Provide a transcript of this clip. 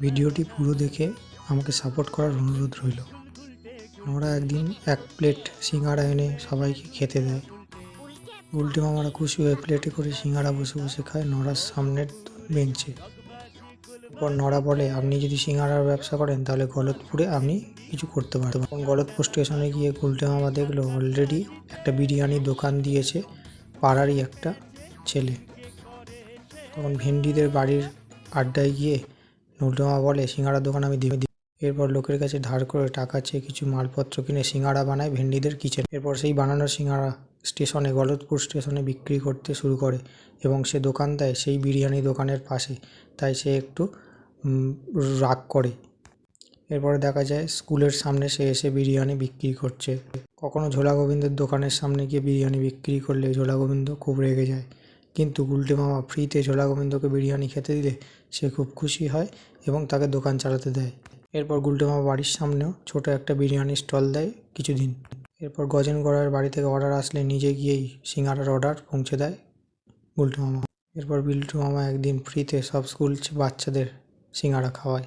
ভিডিওটি পুরো দেখে আমাকে সাপোর্ট করার অনুরোধ রইল। নোরা একদিন 1 প্লেট সিঙ্গাড়া এনে সবাইকে খেতে দেয়। গুলটে মামারা খুশি হয়ে প্লেটে করে সিঙ্গাড়া বসে বসে খায় নোরার সামনের বেঞ্চে। এরপর নোরা বলে, আপনি যদি সিঙ্গাড়ার ব্যবসা করেন তাহলে গলতপুরে আপনি কিছু করতে পারবেন। তখন গলতপুর স্টেশনে গিয়ে গুলটে মামা দেখলো অলরেডি একটা বিরিয়ানির দোকান দিয়েছে পাড়ারই একটা ছেলে। তখন ভেন্ডিদের বাড়ির আড্ডায় গিয়ে গুলটে মামা বলে, সিঙ্গাড়ার দোকান আমি দিব। এরপর লোকের কাছে ধার করে টাকা চেয়ে কিছু মালপত্র কিনে সিঙ্গাড়া বানায় ভেন্ডিদের কিচেন। এরপর সেই বানানো সিঙ্গাড়া স্টেশনে গলতপুর স্টেশনে বিক্রি করতে শুরু করে এবং সে দোকান দেয় সেই বিরিয়ানি দোকানের পাশে, তাই সে একটু রাগ করে। এরপরে দেখা যায় স্কুলের সামনে সে এসে বিরিয়ানি বিক্রি করছে। কখনো ঝোলা গোবিন্দের দোকানের সামনে গিয়ে বিরিয়ানি বিক্রি করলে ঝোলা গোবিন্দ খুব রেগে যায়, কিন্তু গুলটে মামা ফ্রিতে ঝোলা গোবিন্দকে বিরিয়ানি খেতে দিলে সে খুব খুশি হয় এবং তাকে দোকান চালাতে দেয়। এরপর গুলটে মামা বাড়ির সামনেও ছোট একটা বিরিয়ানি স্টল দেয় কিছুদিন। এরপর গজেন গড়াইয়ের বাড়ি থেকে অর্ডার আসলে নিজে গিয়েই সিঙ্গাড়ার অর্ডার পৌঁছে দেয় গুলটে মামা। এরপর বিল্টু মামা একদিন ফ্রিতে সব স্কুল বাচ্চাদের সিঙ্গাড়া খাওয়ায়।